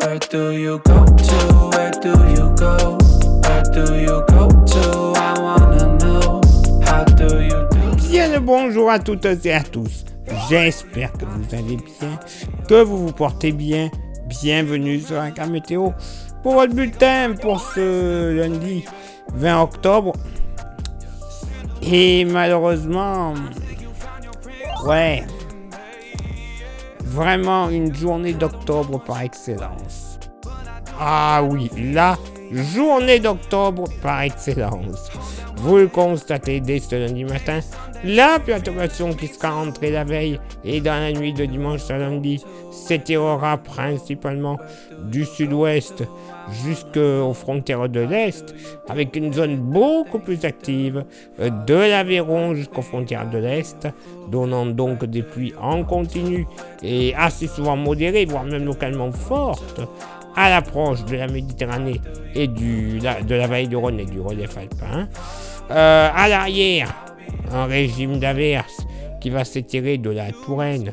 Where do you go to? Where do you go? Where do you go to? I wanna know. How do you do? Bien le bonjour à toutes et à tous. J'espère que vous allez bien, que vous vous portez bien. Bienvenue sur la carte météo pour votre bulletin pour ce lundi 20 octobre. Et malheureusement, vraiment une journée d'octobre par excellence. Ah oui, la journée d'octobre par excellence. Vous le constatez dès ce lundi matin, la perturbation qui sera entrée la veille et dans la nuit de dimanche à lundi s'étirera principalement du sud-ouest jusqu'aux frontières de l'Est, avec une zone beaucoup plus active de l'Aveyron jusqu'aux frontières de l'Est, donnant donc des pluies en continu et assez souvent modérées, voire même localement fortes, à l'approche de la Méditerranée et de la vallée du Rhône et du relief alpin. À l'arrière, un régime d'averses qui va s'étirer de la Touraine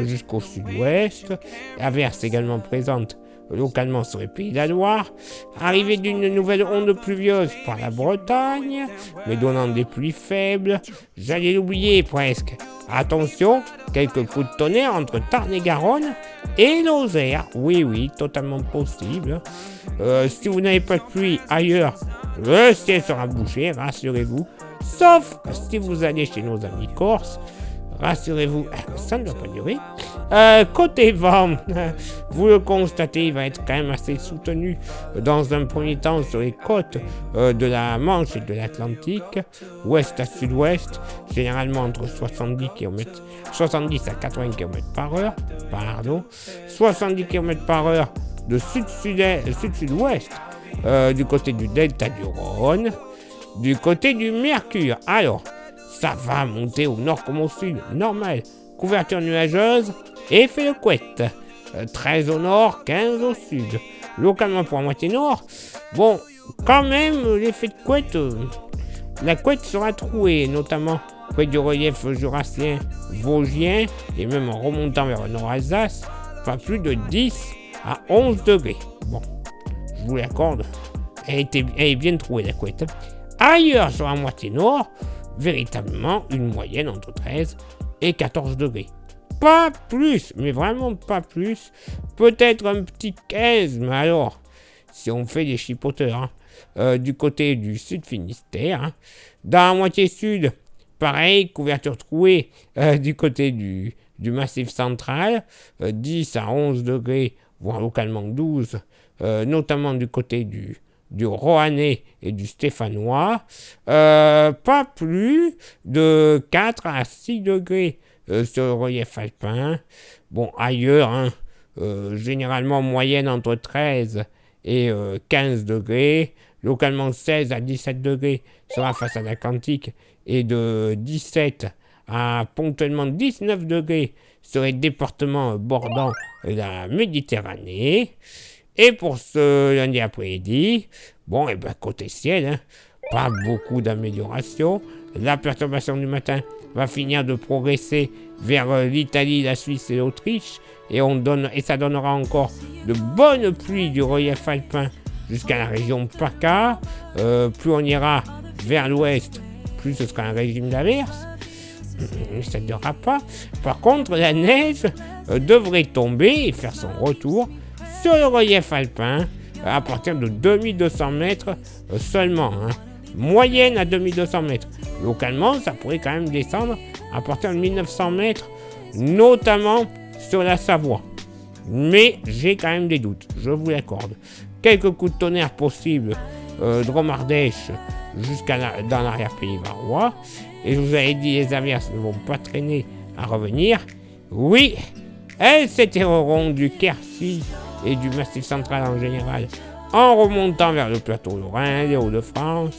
jusqu'au sud-ouest, averses également présentes localement sur les Pays de la Loire, arrivée d'une nouvelle onde pluvieuse par la Bretagne, mais donnant des pluies faibles, j'allais l'oublier presque. Attention, quelques coups de tonnerre entre Tarn-et-Garonne et Lozère, oui, totalement possible. Si vous n'avez pas de pluie ailleurs, le ciel sera bouché, rassurez-vous, sauf si vous allez chez nos amis corses. Rassurez-vous, ça ne doit pas durer. Côté vent, vous le constatez, il va être quand même assez soutenu dans un premier temps sur les côtes de la Manche et de l'Atlantique, ouest à sud-ouest, généralement entre 70 à 80 km par heure, 70 km par heure de sud-sud-ouest du côté du delta du Rhône, du côté du Mercure. Alors, ça va monter au nord comme au sud, normal. Couverture nuageuse, effet de couette. 13 au nord, 15 au sud. Localement pour la moitié nord. Bon, quand même, l'effet de couette, la couette sera trouée, notamment près du relief jurassien vosgien, et même en remontant vers le nord-Alsace, pas plus de 10 à 11 degrés. Bon, je vous l'accorde, elle est bien trouée la couette. Ailleurs sur la moitié nord, véritablement une moyenne entre 13 et 14 degrés. Pas plus, mais vraiment pas plus. Peut-être un petit 15, mais alors, si on fait des chipoteurs, du côté du sud Finistère, dans la moitié sud, pareil, couverture trouée du côté du massif central, 10 à 11 degrés, voire localement 12, notamment du côté du Roannais et du Stéphanois, pas plus de 4 à 6 degrés sur le relief alpin. Bon, ailleurs, généralement moyenne entre 13 et 15 degrés, localement 16 à 17 degrés sur la façade atlantique et de 17 à ponctuellement 19 degrés sur les départements bordant la Méditerranée. Et pour ce lundi après-midi, côté ciel, pas beaucoup d'amélioration. La perturbation du matin va finir de progresser vers l'Italie, la Suisse et l'Autriche. Et ça donnera encore de bonnes pluies du relief alpin jusqu'à la région PACA. Plus on ira vers l'ouest, plus ce sera un régime d'averses. Ça ne durera pas. Par contre, la neige devrait tomber et faire son retour sur le relief alpin, à partir de 2200 mètres seulement, moyenne à 2200 mètres. Localement, ça pourrait quand même descendre à partir de 1900 mètres, notamment sur la Savoie. Mais j'ai quand même des doutes, je vous l'accorde. Quelques coups de tonnerre possibles, Dromardèche dans l'arrière-pays varois. Et je vous avais dit, les averses ne vont pas traîner à revenir. Oui, elles s'étireront du Quercy et du Massif central en général, en remontant vers le plateau lorrain, les Hauts-de-France,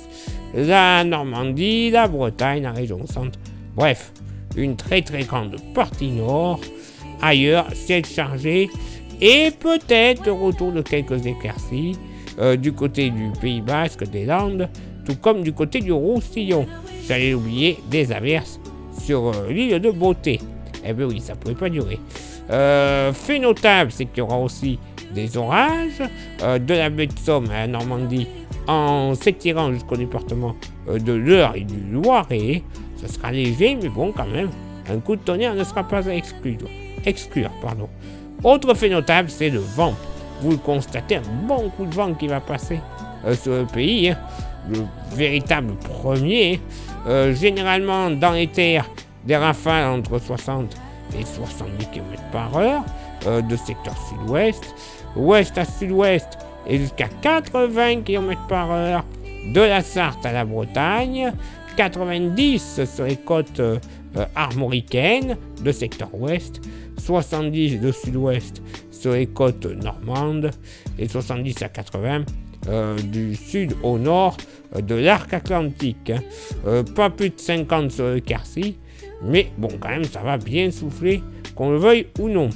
la Normandie, la Bretagne, la région centre. Bref, une très très grande partie nord. Ailleurs, ciel chargé et peut-être le retour de quelques éclaircies du côté du Pays Basque, des Landes, tout comme du côté du Roussillon. J'allais oublier des averses sur l'île de Beauté. Eh bien oui, ça ne pouvait pas durer. Fait notable, c'est qu'il y aura aussi des orages, de la baie de Somme à la Normandie, en s'étirant jusqu'au département de l'Eure et du Loiret. Ce sera léger, mais bon, quand même, un coup de tonnerre ne sera pas à exclure. Autre fait notable, c'est le vent. Vous le constatez, un bon coup de vent qui va passer sur le pays, hein. Le véritable premier, généralement dans les terres, des rafales entre 60 et 70 km/h, de secteur sud-ouest, ouest à sud-ouest et jusqu'à 80 km/h, de la Sarthe à la Bretagne, 90 sur les côtes armoricaines de secteur ouest, 70 de sud-ouest sur les côtes normandes et 70 à 80 du sud au nord de l'arc atlantique. Pas plus de 50 sur le Quercy, mais bon, quand même, ça va bien souffler, qu'on le veuille ou non.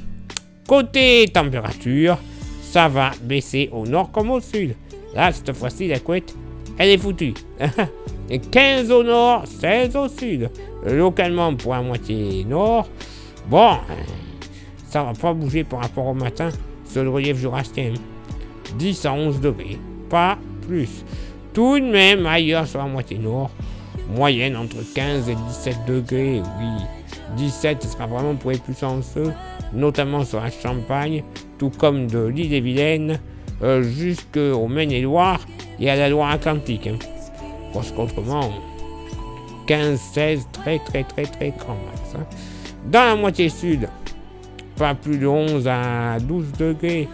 Côté température, ça va baisser au nord comme au sud. Là, cette fois-ci, la couette, elle est foutue. 15 au nord, 16 au sud. Localement, pour la moitié nord, bon, ça va pas bouger par rapport au matin sur le relief jurassien. 10 à 11 degrés, pas plus. Tout de même, ailleurs sur la moitié nord, moyenne entre 15 et 17 degrés, oui. 17, ce sera vraiment pour les plus chanceux, notamment sur la Champagne, tout comme de l'Île-et-Vilaine, jusqu'au Maine-et-Loire et à la Loire-Atlantique. Parce qu'autrement, 15, 16, très grand max. Hein. Dans la moitié sud, pas plus de 11 à 12 degrés,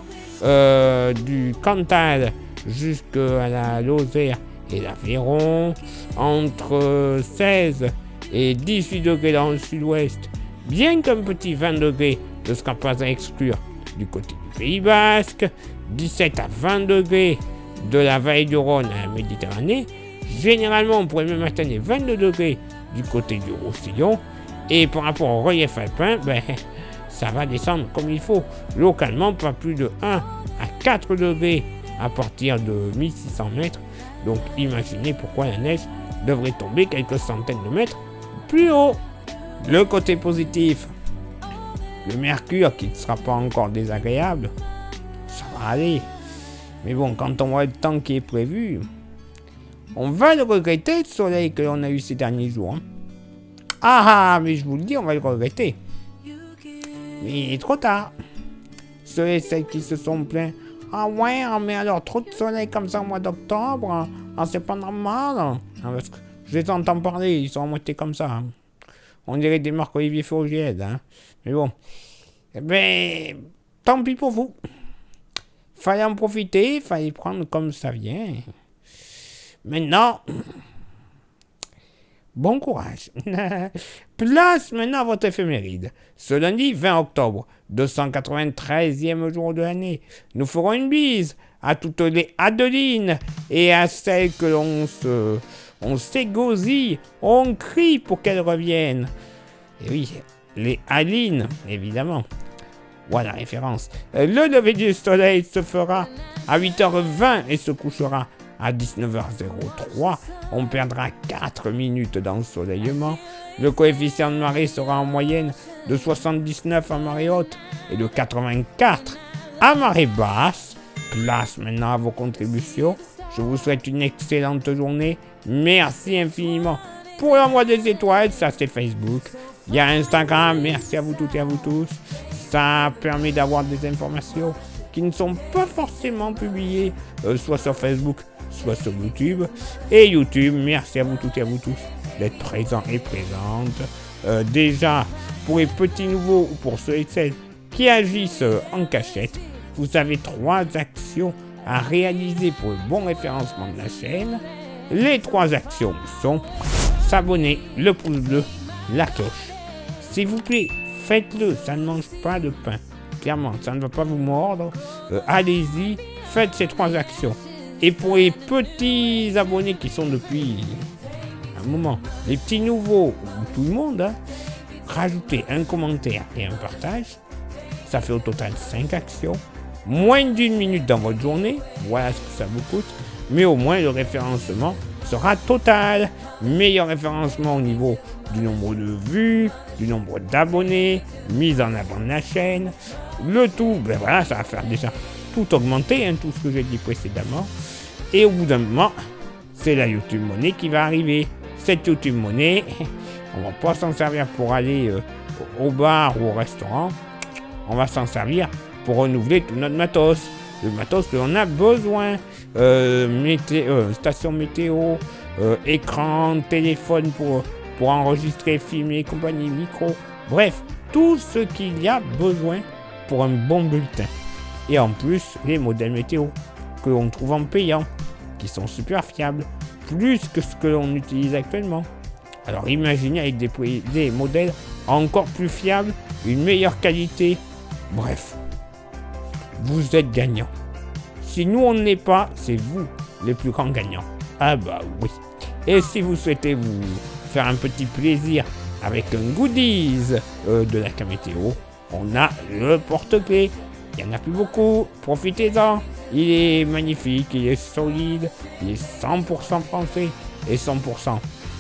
du Cantal jusqu'à la Lozère et l'Aveyron, entre 16 et 18 degrés dans le sud-ouest, bien qu'un petit 20 degrés ne sera pas à exclure du côté du Pays Basque, 17 à 20 degrés de la vallée du Rhône à la Méditerranée, généralement on pourrait même atteindre les 22 degrés du côté du Roussillon, et par rapport au relief alpin, ça va descendre comme il faut, localement pas plus de 1 à 4 degrés à partir de 1600 mètres, donc imaginez pourquoi la neige devrait tomber quelques centaines de mètres plus haut. Le côté positif, le mercure qui ne sera pas encore désagréable, ça va aller. Mais bon, quand on voit le temps qui est prévu, on va le regretter, le soleil que l'on a eu ces derniers jours. Hein. Ah, mais je vous le dis, on va le regretter. Mais il est trop tard. Ceux et celles qui se sont plaints, ah ouais, mais alors trop de soleil comme ça au mois d'octobre, c'est pas normal. Parce que je les entends parler, ils sont à moitié comme ça. Hein. On dirait des Marc-Olivier Fogiel. Hein. Mais bon, tant pis pour vous. Fallait en profiter, fallait prendre comme ça vient. Maintenant, bon courage. Place maintenant à votre éphéméride. Ce lundi 20 octobre, 293e jour de l'année, nous ferons une bise à toutes les Adelines et à celles que on s'égosille, on crie pour qu'elles reviennent. Et oui, les Alines, évidemment. Voilà, référence. Le lever du soleil se fera à 8h20 et se couchera à 19h03. On perdra 4 minutes d'ensoleillement. Le coefficient de marée sera en moyenne de 79 à marée haute et de 84 à marée basse. Place maintenant à vos contributions. Je vous souhaite une excellente journée. Merci infiniment pour l'envoi des étoiles. Ça, c'est Facebook. Il y a Instagram. Merci à vous toutes et à vous tous. Ça permet d'avoir des informations qui ne sont pas forcément publiées, soit sur Facebook, soit sur YouTube. Et YouTube, merci à vous toutes et à vous tous d'être présents et présentes. Déjà, pour les petits nouveaux ou pour ceux et celles qui agissent en cachette, vous avez 3 actions à réaliser pour le bon référencement de la chaîne. Les 3 actions sont s'abonner, le pouce bleu, la cloche. S'il vous plaît, faites-le, ça ne mange pas de pain. Clairement, ça ne va pas vous mordre. Allez-y, faites ces 3 actions. Et pour les petits abonnés qui sont depuis un moment, les petits nouveaux, ou tout le monde, hein, rajoutez un commentaire et un partage. Ça fait au total 5 actions. Moins d'1 minute dans votre journée, voilà ce que ça vous coûte. Mais au moins le référencement sera total. Meilleur référencement au niveau du nombre de vues, du nombre d'abonnés, mise en avant de la chaîne. Le tout, voilà, ça va faire déjà tout augmenter, hein, tout ce que j'ai dit précédemment. Et au bout d'un moment, c'est la YouTube Money qui va arriver. Cette YouTube Money, on va pas s'en servir pour aller au bar ou au restaurant. On va s'en servir pour renouveler tout notre matos. Le matos que l'on a besoin. Station météo, écran, téléphone pour enregistrer, filmer, compagnie, micro. Bref, tout ce qu'il y a besoin pour un bon bulletin. Et en plus, les modèles météo que l'on trouve en payant, qui sont super fiables, plus que ce que l'on utilise actuellement. Alors imaginez avec des modèles encore plus fiables, une meilleure qualité. Bref, vous êtes gagnant. Si nous on n'est pas, c'est vous les plus grands gagnants. Ah bah oui. Et si vous souhaitez vous faire un petit plaisir avec un goodies de la Camétéo, on a le porte-clés. Il n'y en a plus beaucoup, profitez-en. Il est magnifique, il est solide, il est 100% français et 100%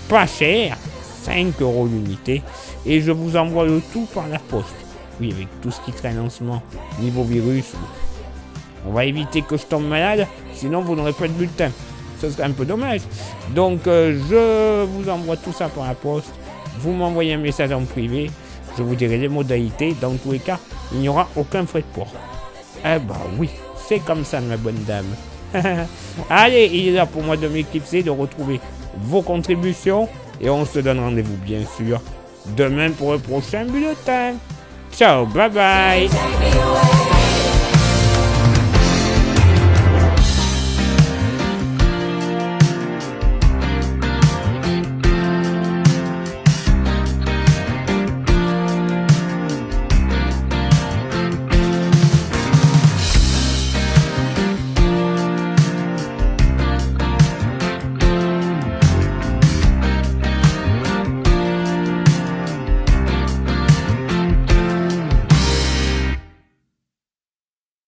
pas cher, 5 € l'unité. Et je vous envoie le tout par la poste. Oui, avec tout ce qui traîne en ce moment, niveau virus. On va éviter que je tombe malade, sinon vous n'aurez pas de bulletin. Ce serait un peu dommage. Donc je vous envoie tout ça par la poste. Vous m'envoyez un message en privé. Je vous dirai les modalités. Dans tous les cas, il n'y aura aucun frais de port. Eh bah oui, c'est comme ça ma bonne dame. Allez, il est là pour moi de m'éclipser, de retrouver vos contributions. Et on se donne rendez-vous bien sûr demain pour le prochain bulletin. Ciao, bye bye.